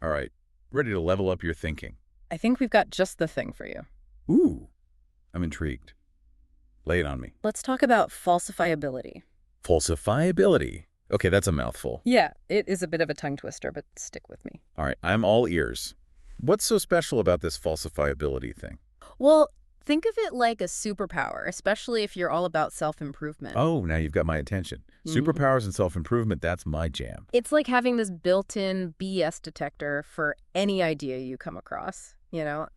All right, ready to level up your thinking. I think we've got just the thing for you. Ooh, I'm intrigued. Lay it on me. Let's talk about falsifiability. Falsifiability. Okay, that's a mouthful. Yeah, it is a bit of a tongue twister, but stick with me. All right, I'm all ears. What's so special about this falsifiability thing? Well, think of it like a superpower, especially if you're all about self-improvement. Oh, now you've got my attention. Mhm. Superpowers and self-improvement, that's my jam. It's like having this built-in BS detector for any idea you come across.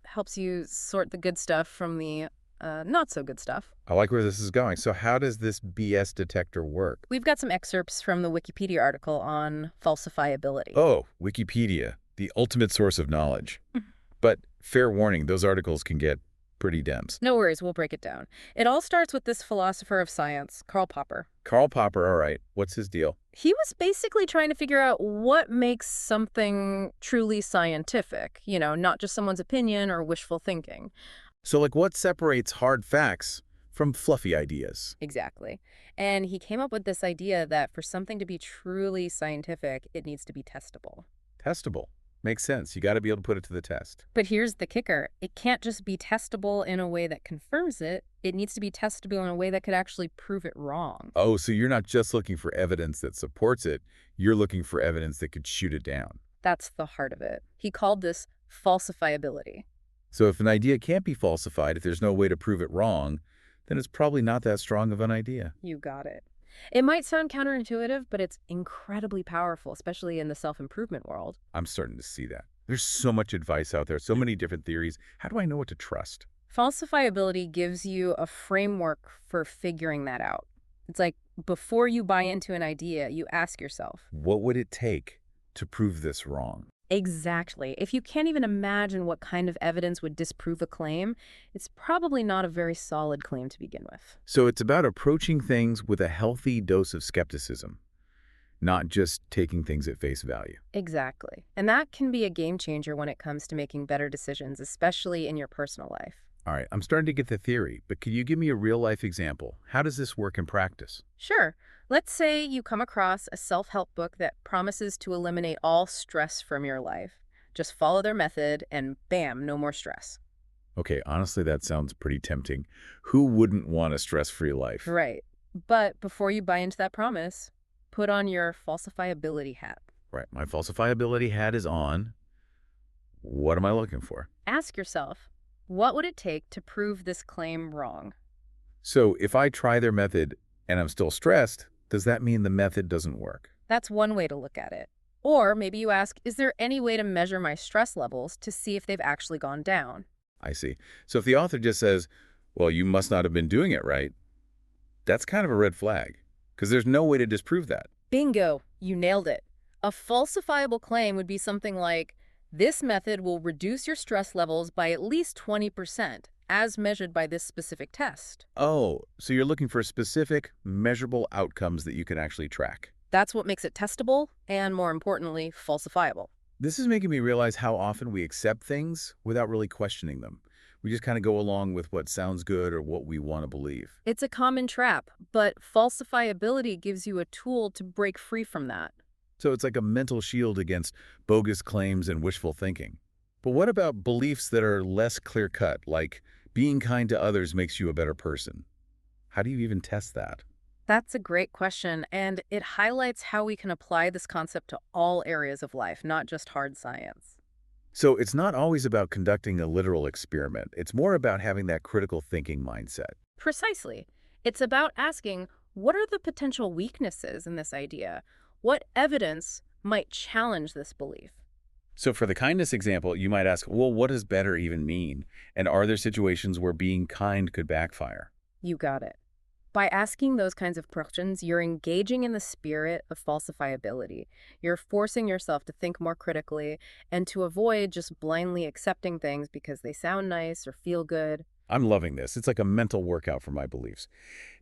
Helps you sort the good stuff from the not so good stuff. I like where this is going. So how does this BS detector work? We've got some excerpts from the Wikipedia article on falsifiability. Oh, Wikipedia, the ultimate source of knowledge. But fair warning, those articles can get pretty dense. No worries, we'll break it down. It all starts with this philosopher of science, Karl Popper. Karl Popper, all right, what's his deal? He was basically trying to figure out what makes something truly scientific, not just someone's opinion or wishful thinking. So, like, what separates hard facts from fluffy ideas? Exactly. And he came up with this idea that for something to be truly scientific, it needs to be testable. Testable. Makes sense. You got to be able to put it to the test. But here's the kicker. It can't just be testable in a way that confirms it. It needs to be testable in a way that could actually prove it wrong. Oh, so you're not just looking for evidence that supports it. You're looking for evidence that could shoot it down. That's the heart of it. He called this falsifiability. So if an idea can't be falsified, if there's no way to prove it wrong, then it's probably not that strong of an idea. You got it. It might sound counterintuitive, but it's incredibly powerful, especially in the self-improvement world. I'm starting to see that. There's so much advice out there, so many different theories. How do I know what to trust? Falsifiability gives you a framework for figuring that out. It's like before you buy into an idea, you ask yourself, What would it take to prove this wrong? exactly. If you can't even imagine what kind of evidence would disprove a claim, it's probably not a very solid claim to begin with. So it's about approaching things with a healthy dose of skepticism, not just taking things at face value. Exactly. And that can be a game changer when it comes to making better decisions, especially in your personal life. All right, I'm starting to get the theory, but could you give me a real-life example? How does this work in practice? Sure. Let's say you come across a self-help book that promises to eliminate all stress from your life. Just follow their method and bam, no more stress. Okay, honestly, that sounds pretty tempting. Who wouldn't want a stress-free life? Right. But before you buy into that promise, put on your falsifiability hat. Right, my falsifiability hat is on. What am I looking for? Ask yourself, what would it take to prove this claim wrong? So if I try their method and I'm still stressed, does that mean the method doesn't work? That's one way to look at it. Or maybe you ask, is there any way to measure my stress levels to see if they've actually gone down? I see. So if the author just says, well, you must not have been doing it right, that's kind of a red flag, because there's no way to disprove that. Bingo, you nailed it. A falsifiable claim would be something like, this method will reduce your stress levels by at least 20%, as measured by this specific test. Oh, so you're looking for specific, measurable outcomes that you can actually track. That's what makes it testable and, more importantly, falsifiable. This is making me realize how often we accept things without really questioning them. We just kind of go along with what sounds good or what we want to believe. It's a common trap, but falsifiability gives you a tool to break free from that. So it's like a mental shield against bogus claims and wishful thinking. But what about beliefs that are less clear-cut, like being kind to others makes you a better person? How do you even test that? That's a great question, and it highlights how we can apply this concept to all areas of life, not just hard science. So it's not always about conducting a literal experiment. It's more about having that critical thinking mindset. Precisely. It's about asking, what are the potential weaknesses in this idea? What evidence might challenge this belief? So for the kindness example, you might ask, well, what does better even mean? And are there situations where being kind could backfire? You got it. By asking those kinds of questions, you're engaging in the spirit of falsifiability. You're forcing yourself to think more critically and to avoid just blindly accepting things because they sound nice or feel good. I'm loving this. It's like a mental workout for my beliefs.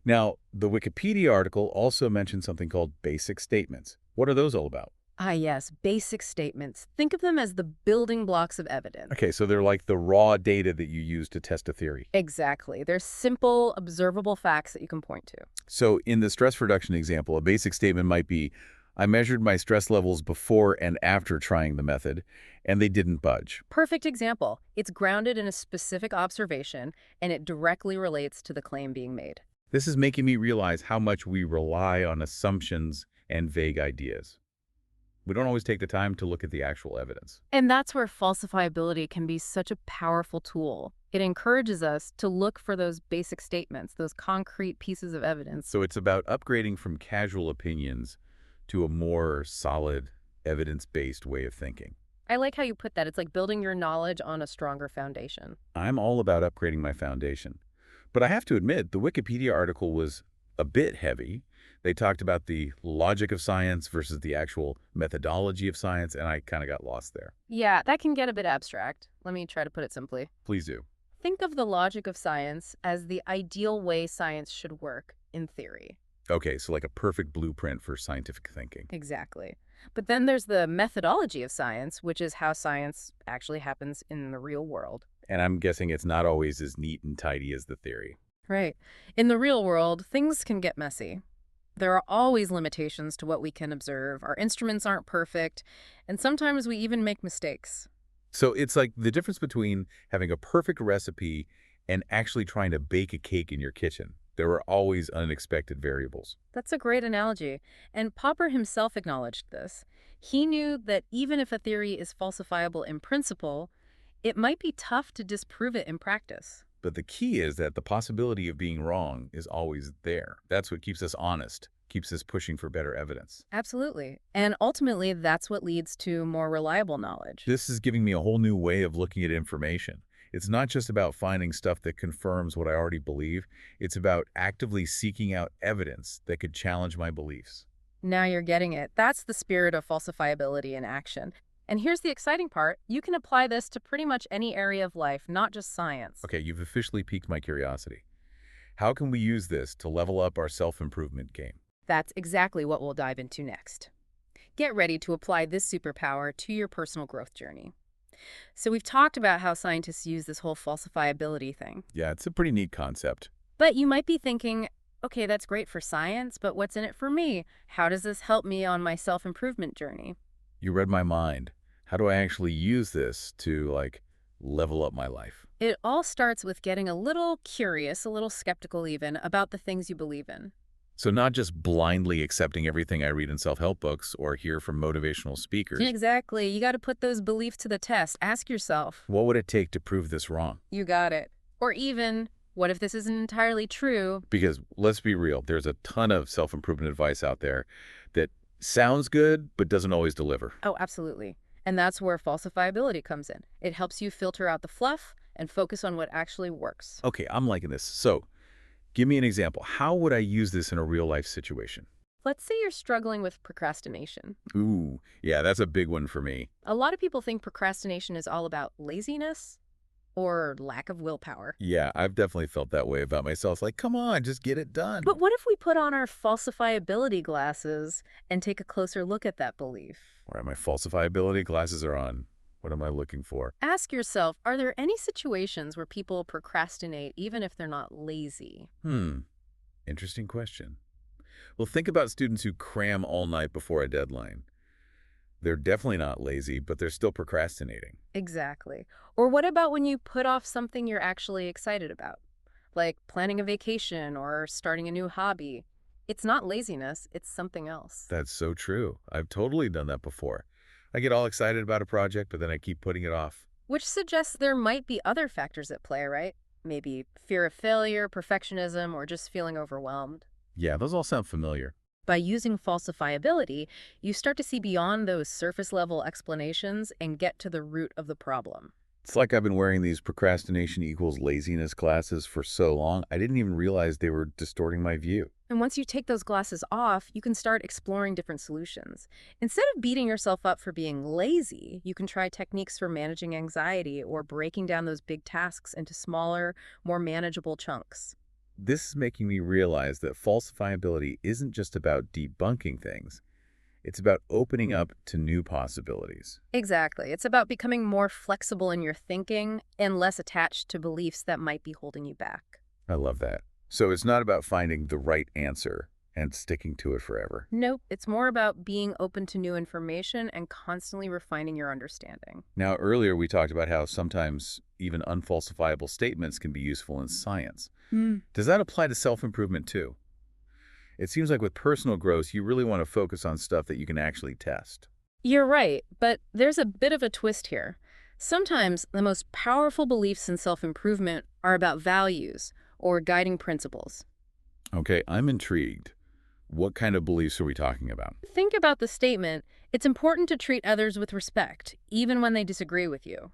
Now, the Wikipedia article also mentioned something called basic statements. What are those all about? Ah, yes, basic statements. Think of them as the building blocks of evidence. Okay, so they're like the raw data that you use to test a theory. Exactly. They're simple, observable facts that you can point to. So in the stress reduction example, a basic statement might be, I measured my stress levels before and after trying the method, and they didn't budge. Perfect example. It's grounded in a specific observation, and it directly relates to the claim being made. This is making me realize how much we rely on assumptions and vague ideas. We don't always take the time to look at the actual evidence. And that's where falsifiability can be such a powerful tool. It encourages us to look for those basic statements, those concrete pieces of evidence. So it's about upgrading from casual opinions to a more solid, evidence-based way of thinking. I like how you put that. It's like building your knowledge on a stronger foundation. I'm all about upgrading my foundation. But I have to admit, the Wikipedia article was a bit heavy. They talked about the logic of science versus the actual methodology of science, and I kind of got lost there. Yeah, that can get a bit abstract. Let me try to put it simply. Please do. Think of the logic of science as the ideal way science should work in theory. Okay, so like a perfect blueprint for scientific thinking. Exactly. But then there's the methodology of science, which is how science actually happens in the real world. And I'm guessing it's not always as neat and tidy as the theory. Right. In the real world, things can get messy. There are always limitations to what we can observe. Our instruments aren't perfect, and sometimes we even make mistakes. So it's like the difference between having a perfect recipe and actually trying to bake a cake in your kitchen. There are always unexpected variables. That's a great analogy, and Popper himself acknowledged this. He knew that even if a theory is falsifiable in principle, it might be tough to disprove it in practice. But the key is that the possibility of being wrong is always there. That's what keeps us honest, keeps us pushing for better evidence. Absolutely. And ultimately, that's what leads to more reliable knowledge. This is giving me a whole new way of looking at information. It's not just about finding stuff that confirms what I already believe. It's about actively seeking out evidence that could challenge my beliefs. Now you're getting it. That's the spirit of falsifiability in action. And here's the exciting part. You can apply this to pretty much any area of life, not just science. Okay, you've officially piqued my curiosity. How can we use this to level up our self-improvement game? That's exactly what we'll dive into next. Get ready to apply this superpower to your personal growth journey. So we've talked about how scientists use this whole falsifiability thing. Yeah, it's a pretty neat concept. But you might be thinking, okay, that's great for science, but what's in it for me? How does this help me on my self-improvement journey? You read my mind. How do I actually use this to, level up my life? It all starts with getting a little curious, a little skeptical even, about the things you believe in. So not just blindly accepting everything I read in self-help books or hear from motivational speakers. Exactly. You got to put those beliefs to the test. Ask yourself. What would it take to prove this wrong? You got it. Or even, what if this isn't entirely true? Because let's be real, there's a ton of self-improvement advice out there that sounds good but doesn't always deliver. Oh, absolutely. And that's where falsifiability comes in. It helps you filter out the fluff and focus on what actually works. Okay, I'm liking this. So, give me an example. How would I use this in a real-life situation? Let's say you're struggling with procrastination. Ooh, yeah, that's a big one for me. A lot of people think procrastination is all about laziness or lack of willpower. Yeah, I've definitely felt that way about myself. It's like, come on, just get it done. But what if we put on our falsifiability glasses and take a closer look at that belief? All right, my falsifiability glasses are on. What am I looking for? Ask yourself, are there any situations where people procrastinate even if they're not lazy? Interesting question. Well, think about students who cram all night before a deadline. They're definitely not lazy, but they're still procrastinating. Exactly. Or what about when you put off something you're actually excited about, like planning a vacation or starting a new hobby? It's not laziness, it's something else. That's so true. I've totally done that before. I get all excited about a project, but then I keep putting it off. Which suggests there might be other factors at play, right? Maybe fear of failure, perfectionism, or just feeling overwhelmed. Yeah, those all sound familiar. By using falsifiability, you start to see beyond those surface-level explanations and get to the root of the problem. It's like I've been wearing these procrastination equals laziness glasses for so long, I didn't even realize they were distorting my view. And once you take those glasses off, you can start exploring different solutions. Instead of beating yourself up for being lazy, you can try techniques for managing anxiety or breaking down those big tasks into smaller, more manageable chunks. This is making me realize that falsifiability isn't just about debunking things. It's about opening up to new possibilities. Exactly. It's about becoming more flexible in your thinking and less attached to beliefs that might be holding you back. I love that. So it's not about finding the right answer. And sticking to it forever. Nope, it's more about being open to new information and constantly refining your understanding. Now, earlier we talked about how sometimes even unfalsifiable statements can be useful in science. Hmm. Does that apply to self-improvement too? It seems like with personal growth, you really want to focus on stuff that you can actually test. You're right, but there's a bit of a twist here. Sometimes the most powerful beliefs in self-improvement are about values or guiding principles. Okay, I'm intrigued. What kind of beliefs are we talking about? Think about the statement, it's important to treat others with respect, even when they disagree with you.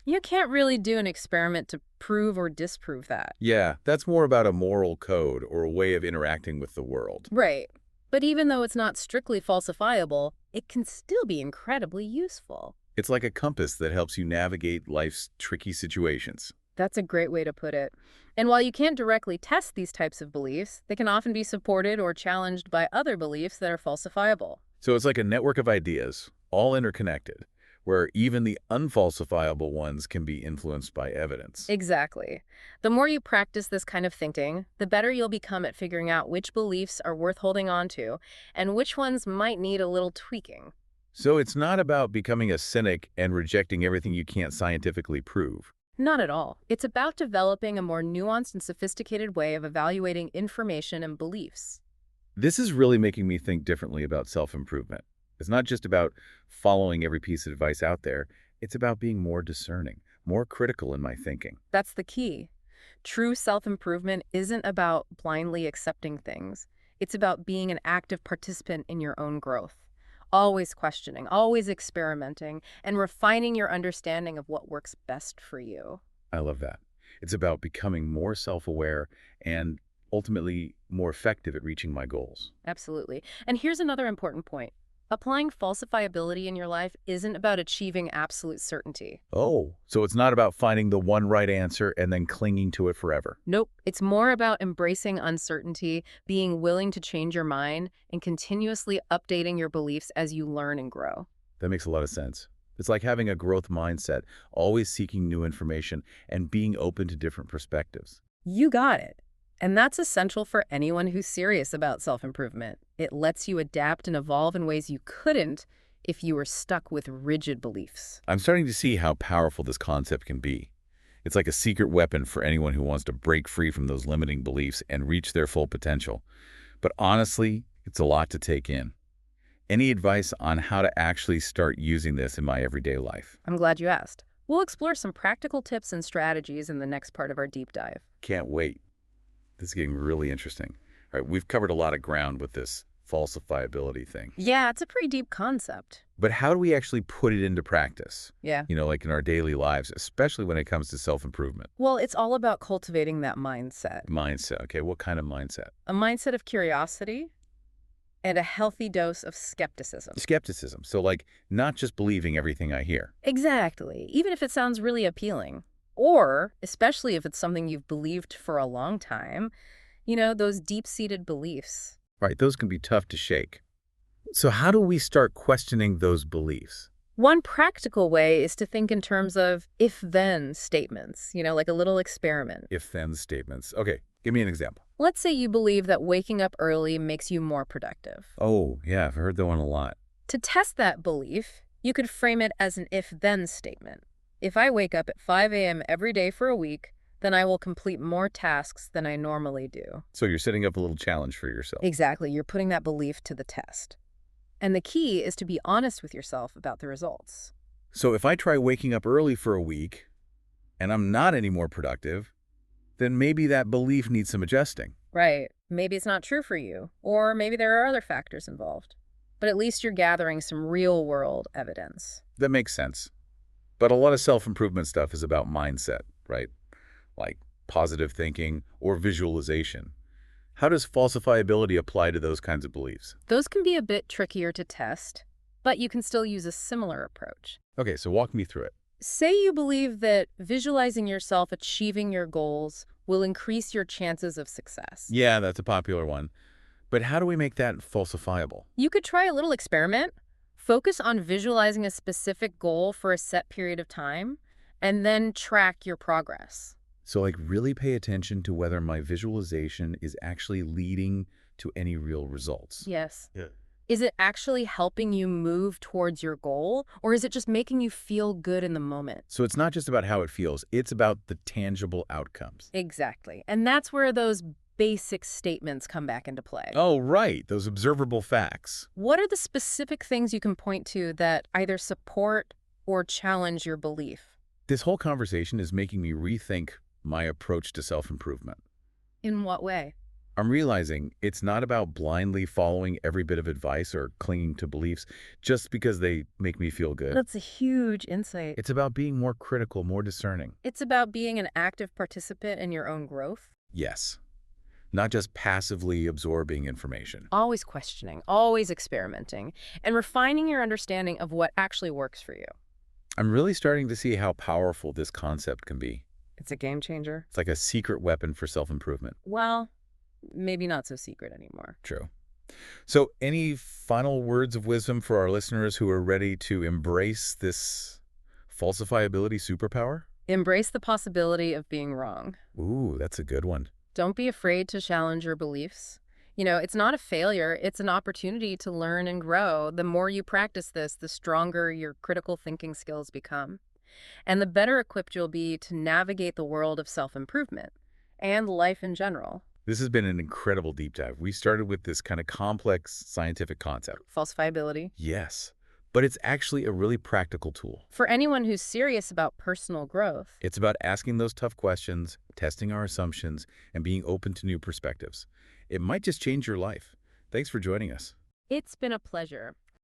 You can't really do an experiment to prove or disprove that. Yeah, that's more about a moral code or a way of interacting with the world. Right. But even though it's not strictly falsifiable, it can still be incredibly useful. It's like a compass that helps you navigate life's tricky situations. That's a great way to put it. And while you can't directly test these types of beliefs, they can often be supported or challenged by other beliefs that are falsifiable. So it's like a network of ideas, all interconnected, where even the unfalsifiable ones can be influenced by evidence. Exactly. The more you practice this kind of thinking, the better you'll become at figuring out which beliefs are worth holding on to and which ones might need a little tweaking. So it's not about becoming a cynic and rejecting everything you can't scientifically prove. Not at all. It's about developing a more nuanced and sophisticated way of evaluating information and beliefs. This is really making me think differently about self-improvement. It's not just about following every piece of advice out there. It's about being more discerning, more critical in my thinking. That's the key. True self-improvement isn't about blindly accepting things. It's about being an active participant in your own growth. Always questioning, always experimenting, and refining your understanding of what works best for you. I love that. It's about becoming more self-aware and ultimately more effective at reaching my goals. Absolutely. And here's another important point. Applying falsifiability in your life isn't about achieving absolute certainty. Oh, so it's not about finding the one right answer and then clinging to it forever. Nope. It's more about embracing uncertainty, being willing to change your mind, and continuously updating your beliefs as you learn and grow. That makes a lot of sense. It's like having a growth mindset, always seeking new information and being open to different perspectives. You got it. And that's essential for anyone who's serious about self-improvement. It lets you adapt and evolve in ways you couldn't if you were stuck with rigid beliefs. I'm starting to see how powerful this concept can be. It's like a secret weapon for anyone who wants to break free from those limiting beliefs and reach their full potential. But honestly, it's a lot to take in. Any advice on how to actually start using this in my everyday life? I'm glad you asked. We'll explore some practical tips and strategies in the next part of our deep dive. Can't wait. This is getting really interesting. All right, we've covered a lot of ground with this falsifiability thing. Yeah, it's a pretty deep concept. But how do we actually put it into practice? Yeah. Like in our daily lives, especially when it comes to self-improvement. Well, it's all about cultivating that mindset. Mindset. Okay, what kind of mindset? A mindset of curiosity and a healthy dose of skepticism. Skepticism. So like not just believing everything I hear. Exactly. Even if it sounds really appealing. Or, especially if it's something you've believed for a long time, those deep-seated beliefs. Right, those can be tough to shake. So how do we start questioning those beliefs? One practical way is to think in terms of if-then statements, like a little experiment. If-then statements. Okay, give me an example. Let's say you believe that waking up early makes you more productive. Oh, yeah, I've heard that one a lot. To test that belief, you could frame it as an if-then statement. If I wake up at 5 a.m. every day for a week, then I will complete more tasks than I normally do. So you're setting up a little challenge for yourself. Exactly. You're putting that belief to the test. And the key is to be honest with yourself about the results. So if I try waking up early for a week and I'm not any more productive, then maybe that belief needs some adjusting. Right. Maybe it's not true for you, or maybe there are other factors involved. But at least you're gathering some real-world evidence. That makes sense. But a lot of self-improvement stuff is about mindset, right? Like positive thinking or visualization. How does falsifiability apply to those kinds of beliefs? Those can be a bit trickier to test, but you can still use a similar approach. Okay, so walk me through it. Say you believe that visualizing yourself achieving your goals will increase your chances of success. Yeah, that's a popular one. But how do we make that falsifiable? You could try a little experiment. Focus on visualizing a specific goal for a set period of time, and then track your progress. So like really pay attention to whether my visualization is actually leading to any real results. Yes. Yeah. Is it actually helping you move towards your goal, or is it just making you feel good in the moment? So it's not just about how it feels, it's about the tangible outcomes. Exactly. And that's where those basic statements come back into play. Oh, right, those observable facts. What are the specific things you can point to that either support or challenge your belief? This whole conversation is making me rethink my approach to self-improvement. In what way? I'm realizing it's not about blindly following every bit of advice or clinging to beliefs just because they make me feel good. That's a huge insight. It's about being more critical, more discerning. It's about being an active participant in your own growth. Yes, not just passively absorbing information. Always questioning, always experimenting, and refining your understanding of what actually works for you. I'm really starting to see how powerful this concept can be. It's a game changer. It's like a secret weapon for self-improvement. Well, maybe not so secret anymore. True. So any final words of wisdom for our listeners who are ready to embrace this falsifiability superpower? Embrace the possibility of being wrong. Ooh, that's a good one. Don't be afraid to challenge your beliefs. It's not a failure. It's an opportunity to learn and grow. The more you practice this, the stronger your critical thinking skills become. And the better equipped you'll be to navigate the world of self-improvement and life in general. This has been an incredible deep dive. We started with this kind of complex scientific concept. Falsifiability. Yes, but it's actually a really practical tool. For anyone who's serious about personal growth. It's about asking those tough questions, testing our assumptions, and being open to new perspectives. It might just change your life. Thanks for joining us. It's been a pleasure.